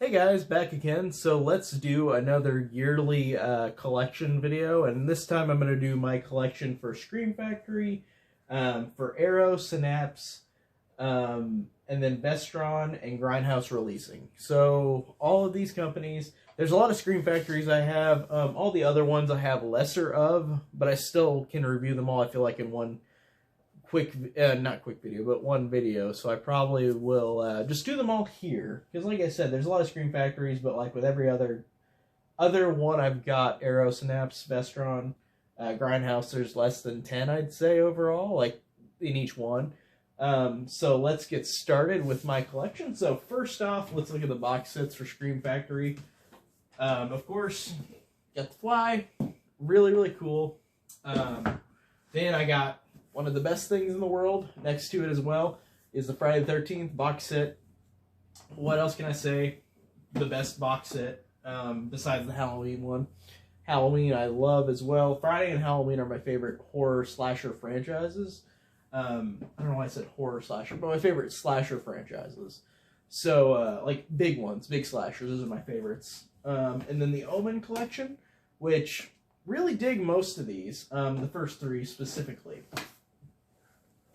Hey guys, back again. So let's do another yearly collection video, and this time I'm going to do my collection for Scream Factory, for Arrow, Synapse, and then Vestron and Grindhouse releasing. So all of these companies, there's a lot of Scream Factories I have. All the other ones I have lesser of, but I still can review them all, I feel like, in one not quick video, but one video. So I probably will just do them all here, because like I said, there's a lot of Scream Factories, but like with every other one, I've got Arrow, Synapse, Vestron, Grindhouse. There's less than 10, I'd say, overall, like in each one. So let's get started with my collection. So first off, let's look at the box sets for Scream Factory. Of course, got the Fly, really cool. Then I got one of the best things in the world next to it as well is the Friday the 13th box set. What else can I say? The best box set besides the Halloween one. Halloween I love as well. Friday and Halloween are my favorite horror slasher franchises. I don't know why I said horror slasher, but my favorite slasher franchises. So like big ones, big slashers, those are my favorites. And then the Omen collection, which really dig most of these, the first three specifically.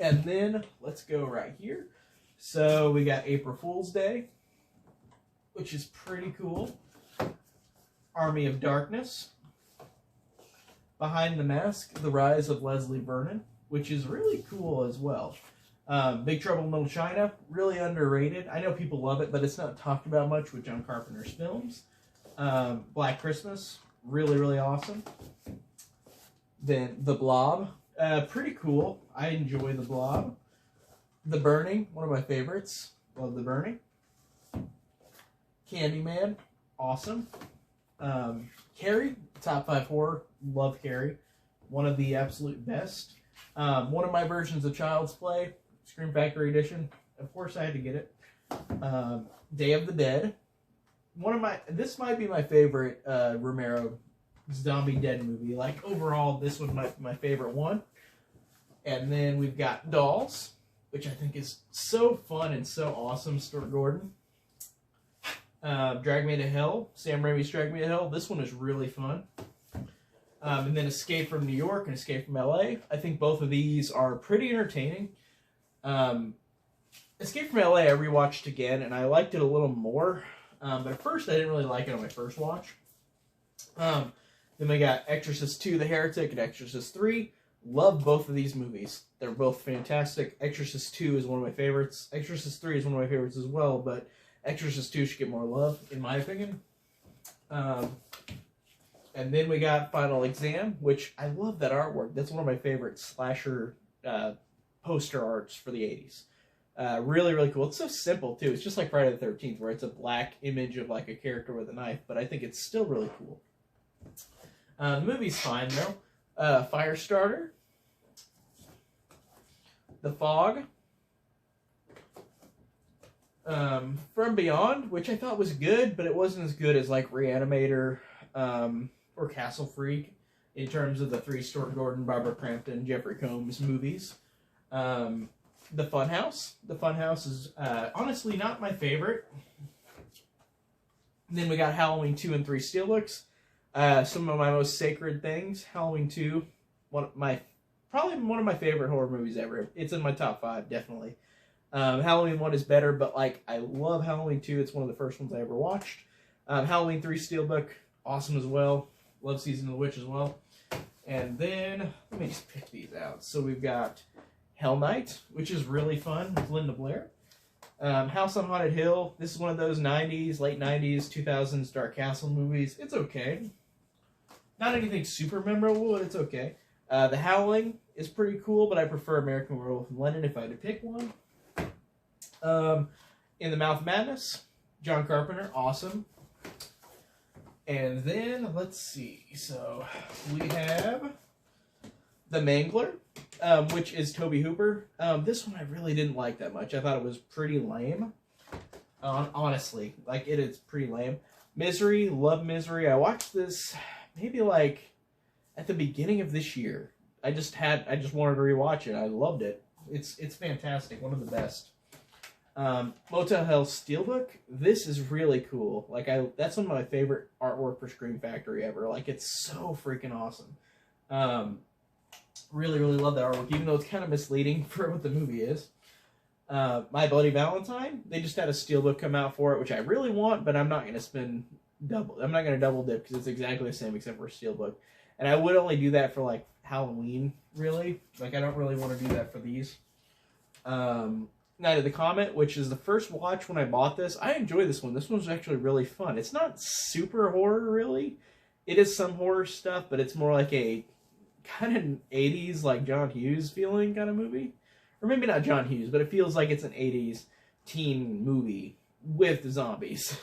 And then let's go right here. So we got April Fool's Day, which is pretty cool. Army of Darkness. Behind the Mask, The Rise of Leslie Vernon, which is really cool as well. Big Trouble in Little China, really underrated. I know people love it, but it's not talked about much with John Carpenter's films. Black Christmas, really awesome. Then The Blob. Pretty cool. I enjoy The Blob. The Burning, one of my favorites. Love The Burning. Candyman, awesome. Carrie, top 5 horror. Love Carrie. One of the absolute best. One of my versions of Child's Play, Scream Factory Edition. Of course I had to get it. Day of the Dead. This might be my favorite Romero Zombie Dead movie. Like, overall, this one might be my favorite one. And then we've got Dolls, which I think is so fun and so awesome. Stuart Gordon. Drag Me to Hell. Sam Raimi's Drag Me to Hell. This one is really fun. And then Escape from New York and Escape from LA. I think both of these are pretty entertaining. Escape from LA I rewatched again, and I liked it a little more. But at first I didn't really like it on my first watch. Then we got Exorcist 2, The Heretic, and Exorcist 3. Love both of these movies. They're both fantastic. Exorcist 2 is one of my favorites. Exorcist 3 is one of my favorites as well, but Exorcist 2 should get more love, in my opinion. And then we got Final Exam, which I love that artwork. That's one of my favorite slasher poster arts for the 80s. Really cool. It's so simple, too. It's just like Friday the 13th, where it's a black image of like a character with a knife, but I think it's still really cool. The movie's fine, though. Firestarter. The Fog. From Beyond, which I thought was good, but it wasn't as good as like Reanimator or Castle Freak in terms of the 3 Stuart Gordon, Barbara Crampton, Jeffrey Combs movies. The Funhouse. The Funhouse is honestly not my favorite. And then we got Halloween 2 and 3 Steelbooks. Some of my most sacred things. Halloween 2, probably one of my favorite horror movies ever. It's in my top 5, definitely. Halloween 1 is better, but like I love Halloween 2. It's one of the first ones I ever watched. Halloween 3 Steelbook, awesome as well. Love Season of the Witch as well. And then let me just pick these out. So we've got Hell Night, which is really fun with Linda Blair. House on Haunted Hill. This is one of those 90s, late 90s, 2000s Dark Castle movies. It's okay. Not anything super memorable, but it's okay. The Howling is pretty cool, but I prefer American Werewolf in London if I had to pick one. In the Mouth of Madness, John Carpenter, awesome. And then, let's see. So, we have The Mangler, which is Tobe Hooper. This one I really didn't like that much. I thought it was pretty lame. Honestly, like, it is pretty lame. Misery, love Misery. I watched this maybe like at the beginning of this year. I just wanted to rewatch it. I loved it. It's fantastic. One of the best. Motel Hell Steelbook. This is really cool. Like, that's one of my favorite artwork for Scream Factory ever. Like, it's so freaking awesome. Really, really love that artwork, even though it's kind of misleading for what the movie is. My Bloody Valentine. They just had a steelbook come out for it, which I really want, but I'm not going to spend double. I'm not going to double dip because it's exactly the same except for a steelbook. And I would only do that for like Halloween, really. Like, I don't really want to do that for these. Night of the Comet, which is the first watch when I bought this. I enjoy this one. This one's actually really fun. It's not super horror, really. It is some horror stuff, but it's more like a kind of 80s, like John Hughes feeling kind of movie. Or maybe not John Hughes, but it feels like it's an 80s teen movie with zombies,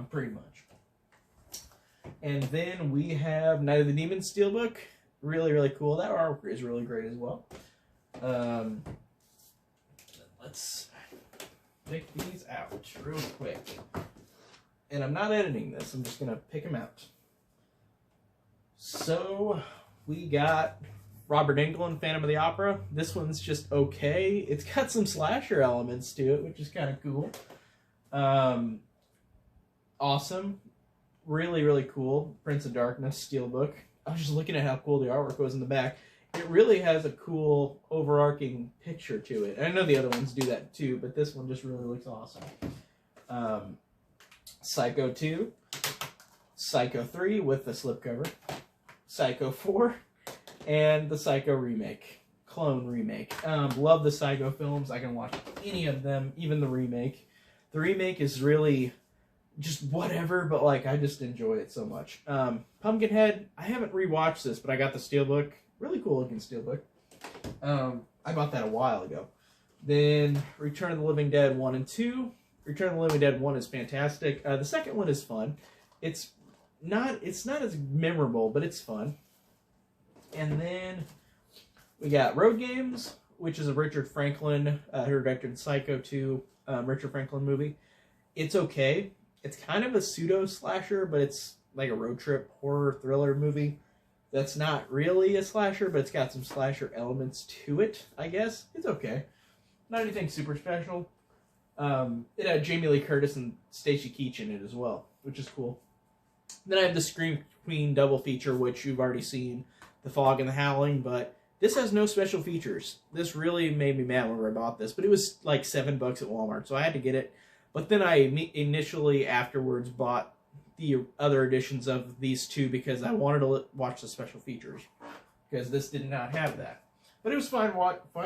pretty much. And then we have Night of the Demons Steelbook. Really, really cool. That artwork is really great as well. Let's pick these out real quick. And I'm not editing this. I'm just going to pick them out. So, we got Robert Englund, Phantom of the Opera. This one's just okay. It's got some slasher elements to it, which is kind of cool. Awesome. Really, really cool. Prince of Darkness Steelbook. I was just looking at how cool the artwork was in the back. It really has a cool overarching picture to it. And I know the other ones do that too, but this one just really looks awesome. Psycho 2, Psycho 3 with the slipcover, Psycho 4, and the Psycho remake, clone remake. Love the Psycho films. I can watch any of them, even the remake. The remake is really just whatever, but like I just enjoy it so much. Pumpkinhead, I haven't rewatched this, but I got the steelbook. Really cool looking steelbook. I bought that a while ago. Then Return of the Living Dead 1 and 2. Return of the Living Dead 1 is fantastic. The second one is fun. It's not as memorable, but it's fun. And then we got Road Games, which is a Richard Franklin, who directed Psycho 2, Richard Franklin movie. It's okay. It's kind of a pseudo-slasher, but it's like a road trip horror thriller movie. That's not really a slasher, but it's got some slasher elements to it, I guess. It's okay. Not anything super special. It had Jamie Lee Curtis and Stacy Keach in it as well, which is cool. Then I have the Scream Queen double feature, which you've already seen, The Fog and the Howling, but this has no special features. This really made me mad when I bought this, but it was like $7 at Walmart, so I had to get it. But then I initially afterwards bought the other editions of these two because I wanted to watch the special features, because this did not have that. But it was fine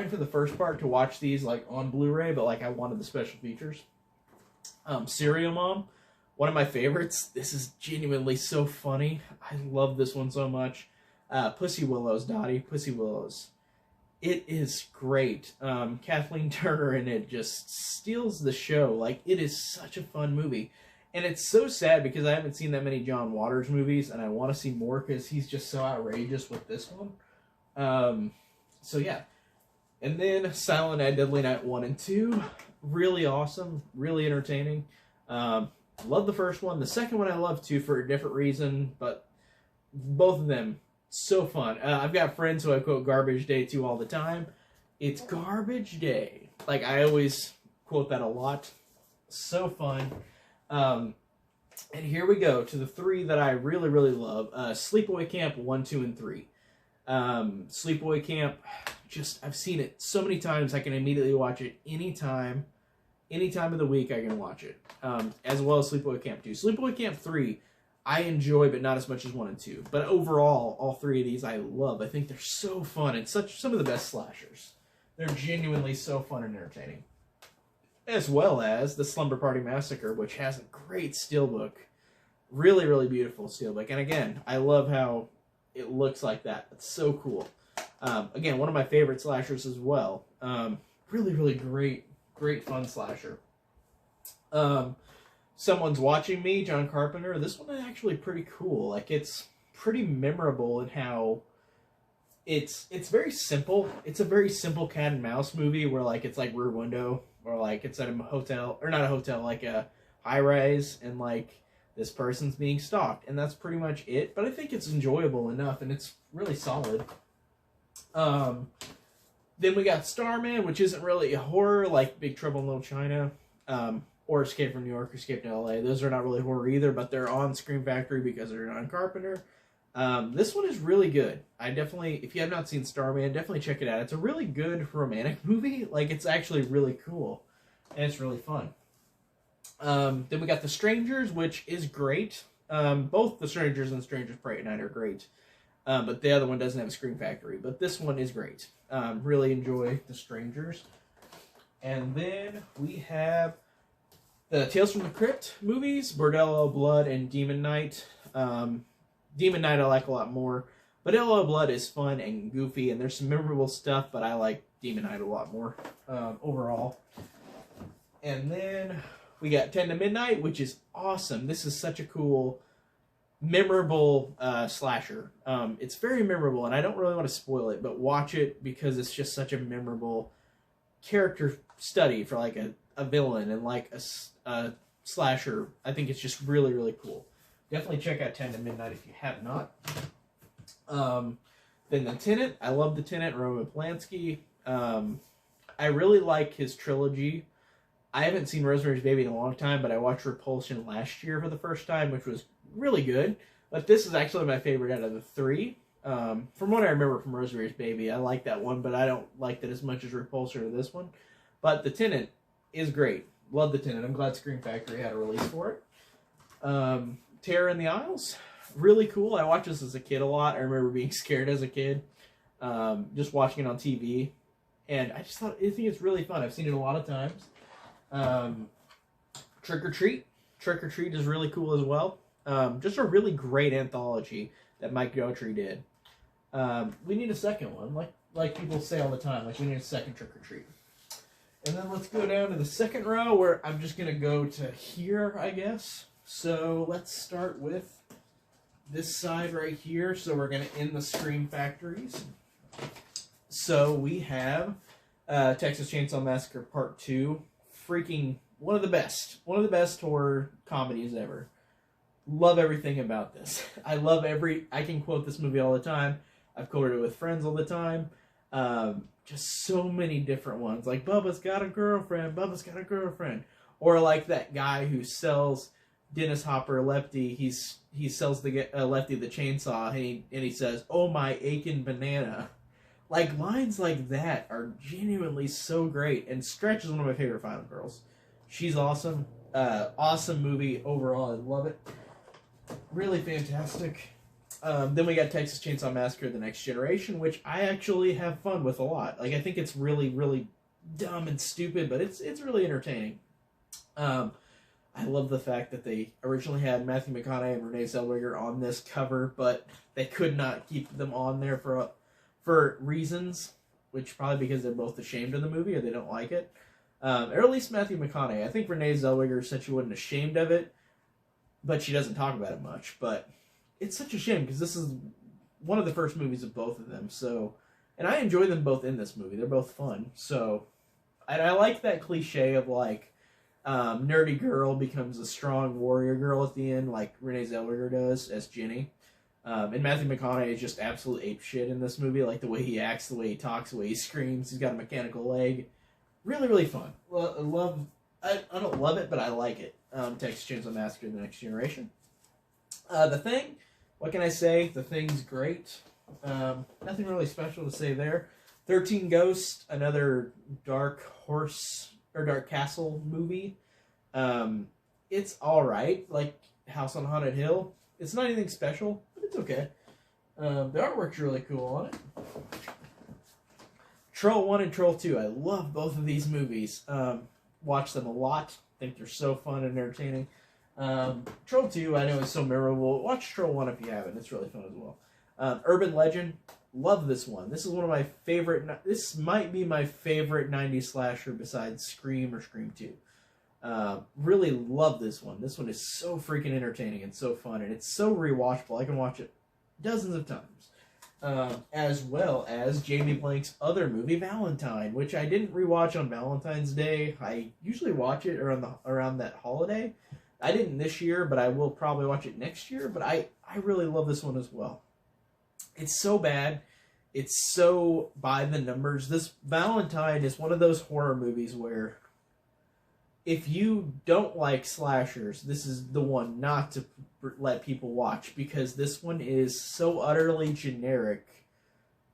for the first part to watch these like on Blu-ray, but like I wanted the special features. Serial Mom, one of my favorites. This is genuinely so funny. I love this one so much. Pussy Willows, Dottie, Pussy Willows. It is great. Kathleen Turner in it just steals the show. Like, it is such a fun movie. And it's so sad because I haven't seen that many John Waters movies, and I want to see more because he's just so outrageous with this one. So yeah. And then Silent Night, Deadly Night 1 and 2. Really awesome. Really entertaining. Love the first one. The second one I love too for a different reason, but both of them, so fun. I've got friends who I quote Garbage Day to all the time. It's Garbage Day. Like, I always quote that a lot. So fun. And here we go to the three that I really, really love. Sleepaway Camp 1, 2, and 3. Sleepaway Camp, I've seen it so many times I can immediately watch it anytime of the week I can watch it. As well as Sleepaway Camp 2. Sleepaway Camp 3, I enjoy, but not as much as 1 and 2. But overall, all three of these I love. I think they're so fun and some of the best slashers. They're genuinely so fun and entertaining. As well as the Slumber Party Massacre, which has a great steelbook. Really, really beautiful steelbook. And again, I love how it looks like that. It's so cool. Again, one of my favorite slashers as well. Really, really great fun slasher. Someone's Watching Me, John Carpenter. This one is actually pretty cool. Like, it's pretty memorable in how it's very simple. It's a very simple cat and mouse movie where like it's like Rear Window, or like it's at a hotel, or not a hotel, like a high rise, and like this person's being stalked, and that's pretty much it. But I think it's enjoyable enough, and it's really solid. Then we got Starman, which isn't really a horror like Big Trouble in Little China. or Escape from New York, or Escape to LA. Those are not really horror either, but they're on Scream Factory because they're on Carpenter. This one is really good. I definitely, if you have not seen Starman, definitely check it out. It's a really good romantic movie. Like, it's actually really cool, and it's really fun. Then we got The Strangers, which is great. Both The Strangers and Strangers Pray at Night are great. But the other one doesn't have a Scream Factory. But this one is great. Really enjoy The Strangers. And then we have the Tales from the Crypt movies, Bordello of Blood and Demon Knight. Demon Knight I like a lot more. Bordello of Blood is fun and goofy, and there's some memorable stuff, but I like Demon Knight a lot more overall. And then we got 10 to Midnight, which is awesome. This is such a cool, memorable slasher. It's very memorable, and I don't really want to spoil it, but watch it because it's just such a memorable character study for like a villain and like a slasher. I think it's just really, really cool. Definitely check out 10 to Midnight if you have not. Then the Tenant. I love the Tenant, Roman Polanski. I really like his trilogy. I haven't seen Rosemary's Baby in a long time, but I watched Repulsion last year for the first time, which was really good. But this is actually my favorite out of the three. From what I remember from Rosemary's Baby, I like that one, but I don't like that as much as Repulsion or this one. But the Tenant is great. Love the Tenant. I'm glad Scream Factory had a release for it. Terror in the Isles. Really cool. I watched this as a kid a lot. I remember being scared as a kid. Just watching it on TV. And I think it's really fun. I've seen it a lot of times. Trick or Treat. Trick or Treat is really cool as well. Just a really great anthology that Mike Daughtry did. We need a second one, like people say all the time. Like, we need a second Trick or Treat. And then let's go down to the second row, where I'm just gonna go to here, I guess. So let's start with this side right here. So we're gonna end the Scream Factories. So we have Texas Chainsaw Massacre Part 2. Freaking one of the best horror comedies ever. Love everything about this. I can quote this movie all the time. I've quoted it with friends all the time. Just so many different ones. Like, Bubba's got a girlfriend. Bubba's got a girlfriend. Or like that guy who sells Dennis Hopper Lefty. He sells the Lefty the chainsaw, and he says, "Oh, my aching banana." Like, lines like that are genuinely so great. And Stretch is one of my favorite Final Girls. She's awesome. Awesome movie overall. I love it. Really fantastic. Then we got Texas Chainsaw Massacre: The Next Generation, which I actually have fun with a lot. Like, I think it's really, really dumb and stupid, but it's really entertaining. I love the fact that they originally had Matthew McConaughey and Renee Zellweger on this cover, but they could not keep them on there for reasons, which probably because they're both ashamed of the movie or they don't like it. Or at least Matthew McConaughey. I think Renee Zellweger said she wasn't ashamed of it, but she doesn't talk about it much. But it's such a shame because this is one of the first movies of both of them. So, and I enjoy them both in this movie. They're both fun. So, and I like that cliche of like, nerdy girl becomes a strong warrior girl at the end, like Renee Zellweger does as Jenny. And Matthew McConaughey is just absolute ape shit in this movie. Like the way he acts, the way he talks, the way he screams. He's got a mechanical leg. Really, really fun. Well, I don't love it, but I like it. Texas Chainsaw Massacre: The Next Generation. The Thing. What can I say? The Thing's great. Nothing really special to say there. 13 Ghosts, another dark castle movie. It's alright. Like House on Haunted Hill. It's not anything special, but it's okay. The artwork's really cool on it. Troll 1 and Troll 2. I love both of these movies. Watch them a lot. Think they're so fun and entertaining. Troll 2, I know, is so memorable. Watch Troll 1 if you haven't. It's really fun as well. Urban Legend. Love this one. This is one of my favorite... This might be my favorite 90s slasher besides Scream or Scream 2. Really love this one. This one is so freaking entertaining and so fun, and it's so rewatchable. I can watch it dozens of times. As well as Jamie Blank's other movie, Valentine, which I didn't rewatch on Valentine's Day. I usually watch it around that holiday. I didn't this year, but I will probably watch it next year. But I really love this one as well. It's so bad. It's so by the numbers. This Valentine is one of those horror movies where if you don't like slashers, this is the one not to let people watch, because this one is so utterly generic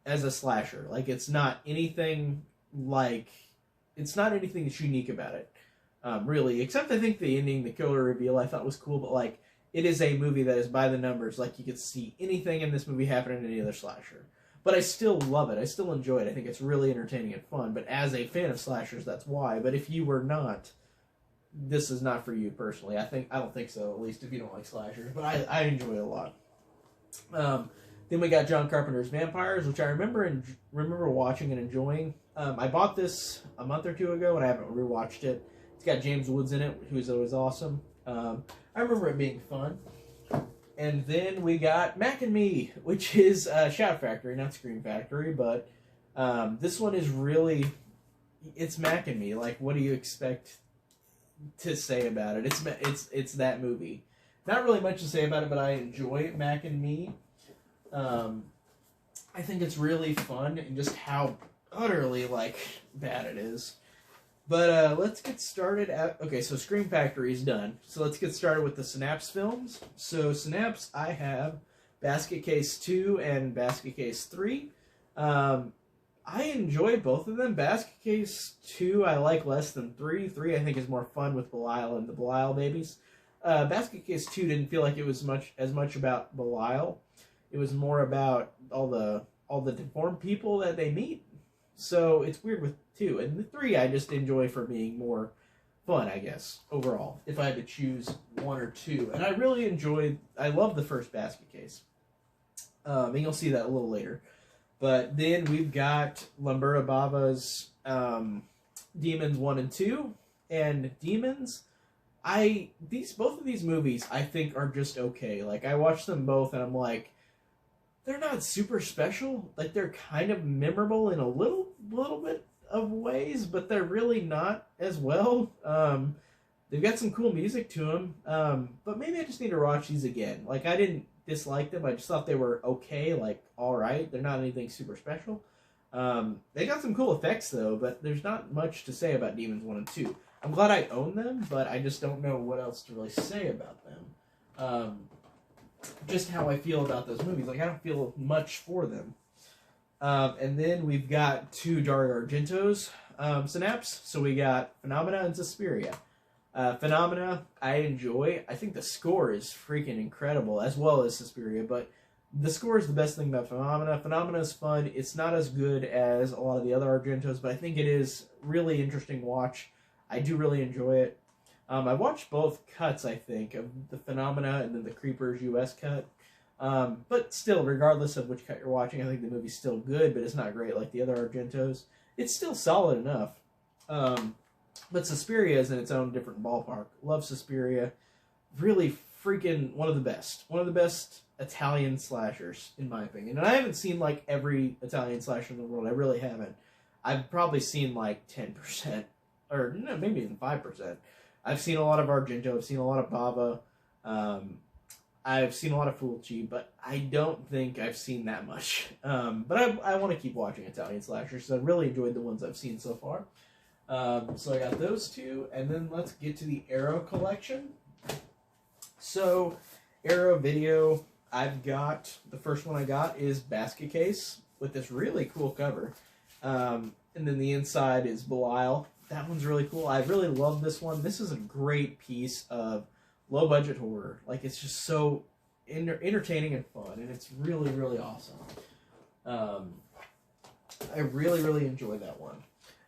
as a slasher. Like, it's not anything that's unique about it, really, except I think the ending, the killer reveal, I thought was cool, but like, it is a movie that is by the numbers. Like, you could see anything in this movie happen in any other slasher. But I still love it. I still enjoy it. I think it's really entertaining and fun. But as a fan of slashers, that's why. But if you were not, this is not for you personally. I don't think so, at least if you don't like slashers. But I enjoy it a lot. Then we got John Carpenter's Vampires, which I remember watching and enjoying. I bought this a month or two ago, and I haven't rewatched it. It's got James Woods in it, who's always awesome. I remember it being fun. And then we got Mac and Me, which is Shout Factory, not Scream Factory, but this one is really, it's Mac and Me. Like, what do you expect to say about it? It's that movie. Not really much to say about it, but I enjoy Mac and Me. I think it's really fun, and just how utterly, like, bad it is. But let's get started. Okay, so Scream Factory is done. So let's get started with the Synapse films. So Synapse, I have Basket Case 2 and Basket Case 3. I enjoy both of them. Basket Case 2 I like less than 3. 3 I think is more fun with Belial and the Belial babies. Basket Case 2 didn't feel like it was as much about Belial. It was more about all the deformed people that they meet. So it's weird with 2. And the 3 I just enjoy for being more fun, I guess, overall, if I had to choose 1 or 2. And I love the first Basket Case. And you'll see that a little later. But then we've got Lumbura Bava's Demons 1 and 2. And Demons, both of these movies I think are just okay. Like, I watched them both and I'm like, they're not super special. Like, they're kind of memorable in a little bit of ways, but they're really not as well. They've got some cool music to them, but maybe I just need to watch these again. Like, I didn't dislike them. I just thought they were okay, like, all right. They're not anything super special. They got some cool effects, though, but there's not much to say about Demons 1 and 2. I'm glad I own them, but I just don't know what else to really say about them. Just how I feel about those movies. Like, I don't feel much for them. And then we've got 2 Dario Argento's Synapse. So we got Phenomena and Suspiria. Phenomena, I enjoy. I think the score is freaking incredible, as well as Suspiria. But the score is the best thing about Phenomena. Phenomena is fun. It's not as good as a lot of the other Argentos, but I think it is really interesting to watch. I do really enjoy it. I watched both cuts, I think, of the Phenomena and then the Creepers US cut. But still, regardless of which cut you're watching, I think the movie's still good, but it's not great like the other Argentos. It's still solid enough. But Suspiria is in its own different ballpark. Love Suspiria. Really freaking one of the best. One of the best Italian slashers, in my opinion. And I haven't seen, like, every Italian slasher in the world. I really haven't. I've probably seen, like, 10%. Or, no, maybe even 5%. I've seen a lot of Argento, I've seen a lot of Bava, I've seen a lot of Fulci, but I don't think I've seen that much. But I want to keep watching Italian slashers, so I really enjoyed the ones I've seen so far. So I got those 2, and then let's get to the Arrow collection. So, Arrow video, the first one I got is Basket Case, with this really cool cover. And then the inside is Belial. That one's really cool. I really love this one. This is a great piece of low-budget horror. Like, it's just so entertaining and fun, and it's really, really awesome. I really, really enjoy that one.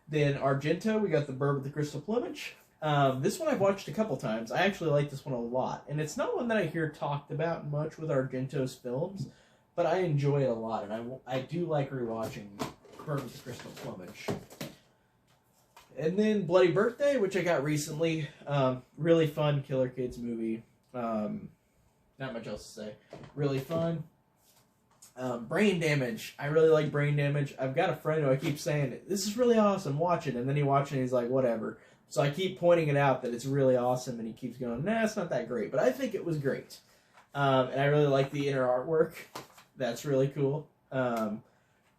Then Argento, we got The Bird with the Crystal Plumage. This one I've watched a couple times. I actually like this one a lot, and it's not one that I hear talked about much with Argento's films, but I enjoy it a lot, and I do like rewatching Bird with the Crystal Plumage. And then Bloody Birthday, which I got recently. Really fun Killer Kids movie. Not much else to say. Really fun. Brain Damage. I really like Brain Damage. I've got a friend who I keep saying, this is really awesome, watch it. And then he watches it and he's like, whatever. So I keep pointing it out that it's really awesome, and he keeps going, nah, it's not that great. But I think it was great. And I really like the inner artwork. That's really cool.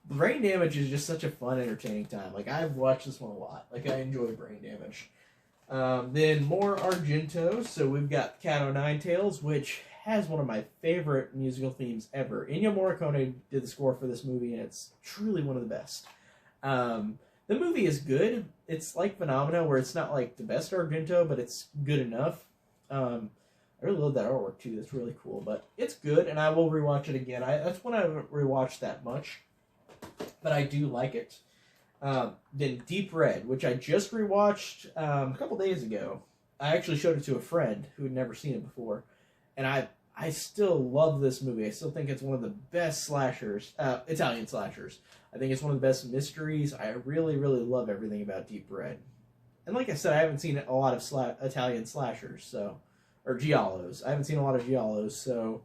Brain Damage is just such a fun, entertaining time. Like, I've watched this one a lot. Like, I enjoy Brain Damage. Then more Argento. So we've got Cat O' Nine Tails, which has one of my favorite musical themes ever. Ennio Morricone did the score for this movie, and it's truly one of the best. The movie is good. It's like Phenomena, where it's not like the best Argento, but it's good enough. I really love that artwork too. That's really cool. But it's good, and I will rewatch it again. That's one I haven't rewatched that much, but I do like it. Then Deep Red, which I just rewatched a couple days ago. I actually showed it to a friend who had never seen it before, and I still love this movie. I still think it's one of the best slashers, Italian slashers. I think it's one of the best mysteries. I really, really love everything about Deep Red. And like I said, I haven't seen a lot of Italian slashers, or giallos. I haven't seen a lot of giallos, so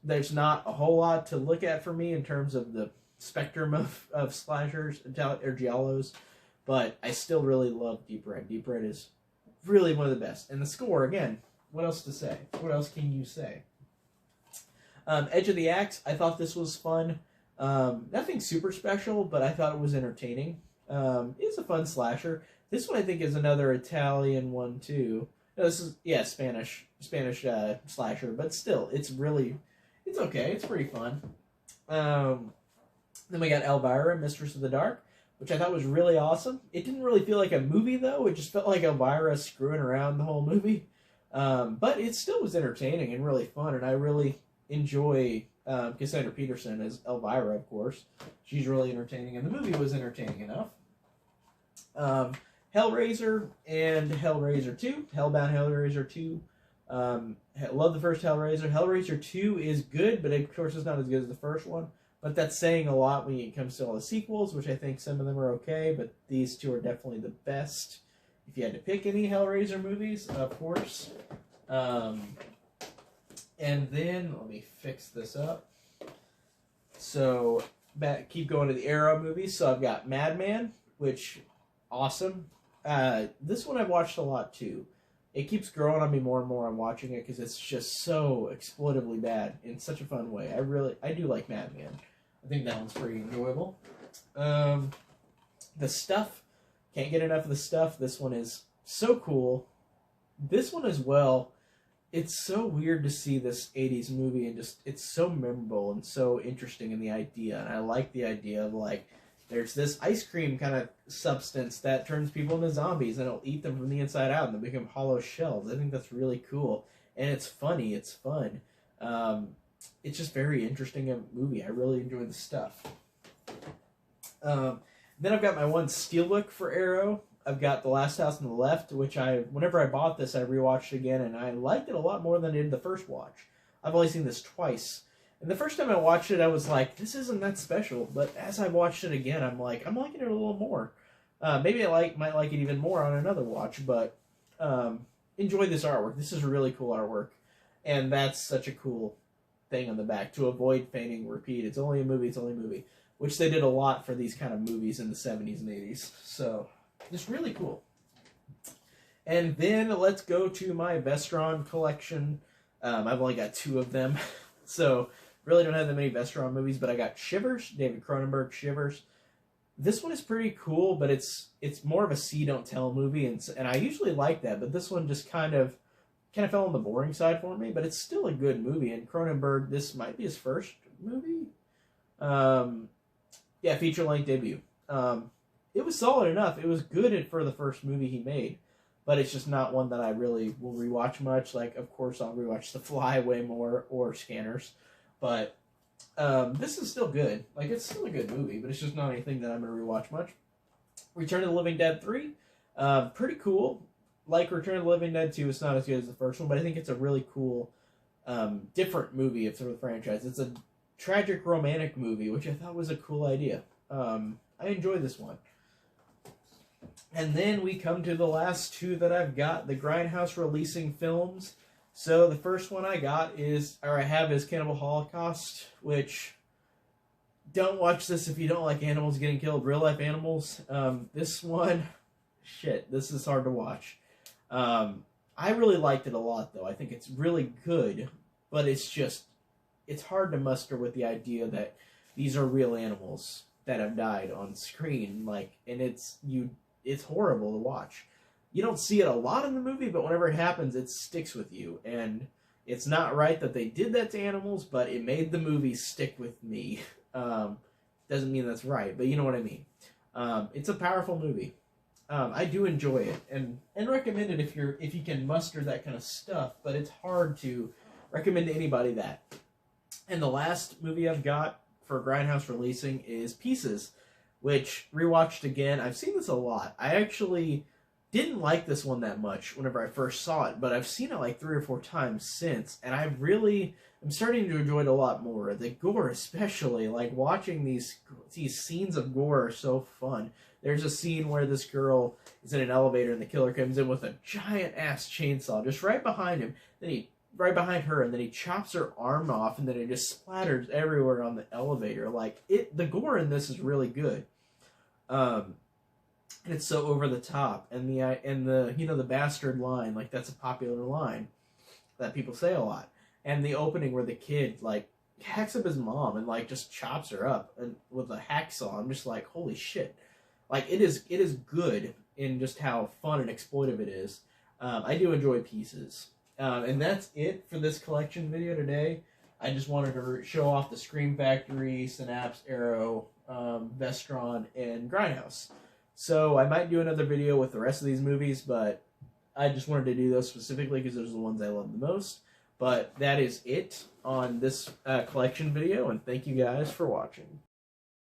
there's not a whole lot to look at for me in terms of the spectrum of slashers or giallos, but I still really love Deep Red. Deep Red is really one of the best. And the score, again, what else to say? What else can you say? Edge of the Axe, I thought this was fun. Nothing super special, but I thought it was entertaining. It's a fun slasher. This one I think is another Italian one too. No, this is, yeah, Spanish slasher, but still, it's okay. It's pretty fun. Then we got Elvira, Mistress of the Dark, which I thought was really awesome. It didn't really feel like a movie, though. It just felt like Elvira screwing around the whole movie. But it still was entertaining and really fun, and I really enjoy Cassandra Peterson as Elvira, of course. She's really entertaining, and the movie was entertaining enough. Hellraiser and Hellraiser 2. Hellbound Hellraiser 2. Love the first Hellraiser. Hellraiser 2 is good, but of course it's not as good as the first one. But that's saying a lot when it comes to all the sequels, which I think some of them are okay, but these two are definitely the best. If you had to pick any Hellraiser movies, of course. And then, let me fix this up. So, keep going to the Arrow movies. So I've got Madman, which, awesome. This one I've watched a lot too. It keeps growing on me more and more. I'm watching it because it's just so exploitively bad in such a fun way. I do like Madman. I think that one's pretty enjoyable. The Stuff. Can't get enough of The Stuff. This one is so cool. This one as well. It's so weird to see this 80s movie, and just it's so memorable and so interesting in the idea. And I like the idea of, like, there's this ice cream kind of substance that turns people into zombies, and it'll eat them from the inside out, and they become hollow shells. I think that's really cool, and it's funny. It's fun. It's just very interesting movie. I really enjoy The Stuff. Then I've got my one steelbook for Arrow. I've got The Last House on the Left, which whenever I bought this, I rewatched again, and I liked it a lot more than I did the first watch. I've only seen this twice. And the first time I watched it, I was like, this isn't that special. But as I watched it again, I'm like, I'm liking it a little more. Maybe I might like it even more on another watch, but enjoy this artwork. This is really cool artwork. And that's such a cool thing on the back, to avoid feigning repeat. It's only a movie, it's only a movie. Which they did a lot for these kind of movies in the 70s and 80s. So, it's really cool. And then let's go to my Vestron collection. I've only got 2 of them. So, really don't have that many Vestron movies, but I got Shivers, David Cronenberg, Shivers. This one is pretty cool, but it's more of a see, don't tell movie, and I usually like that, but this one just kind of fell on the boring side for me, but it's still a good movie, and Cronenberg, this might be his first movie? Yeah, feature-length debut. It was solid enough. It was good for the first movie he made, but it's just not one that I really will rewatch much. Like, of course, I'll rewatch The Fly way more, or Scanners, but this is still good. Like, it's still a good movie, but it's just not anything that I'm going to rewatch much. Return of the Living Dead 3, pretty cool. Like Return of the Living Dead 2, it's not as good as the first one, but I think it's a really cool, different movie for the franchise. It's a tragic romantic movie, which I thought was a cool idea. I enjoyed this one. And then we come to the last 2 that I've got, the Grindhouse releasing films. So the first one I have is Cannibal Holocaust, which, don't watch this if you don't like animals getting killed, real life animals. This one, this is hard to watch. I really liked it a lot, though. I think it's really good, but it's hard to muster with the idea that these are real animals that have died on screen, and it's horrible to watch. you don't see it a lot in the movie, but whenever it happens, it sticks with you. And it's not right that they did that to animals, but it made the movie stick with me. Doesn't mean that's right, but you know what I mean. It's a powerful movie. I do enjoy it and recommend it if you can muster that kind of stuff, but it's hard to recommend to anybody that. And the last movie I've got for Grindhouse releasing is Pieces, which rewatched again. I've seen this a lot. I actually didn't like this one that much whenever I first saw it, but I've seen it like 3 or 4 times since, and I'm starting to enjoy it a lot more. The gore especially, like watching these scenes of gore are so fun. There's a scene where this girl is in an elevator and the killer comes in with a giant ass chainsaw just right behind him, right behind her, and then he chops her arm off, and then it just splatters everywhere on the elevator. Like the gore in this is really good. And it's so over the top, and the bastard line, like that's a popular line that people say a lot. And the opening where the kid like hacks up his mom and like just chops her up and with a hacksaw. I'm just like, holy shit! Like it is good in just how fun and exploitive it is. I do enjoy Pieces, and that's it for this collection video today. I just wanted to show off the Scream Factory, Synapse, Arrow, Vestron, and Grindhouse. So I might do another video with the rest of these movies, but I just wanted to do those specifically because those are the ones I love the most. But that is it on this collection video, and thank you guys for watching.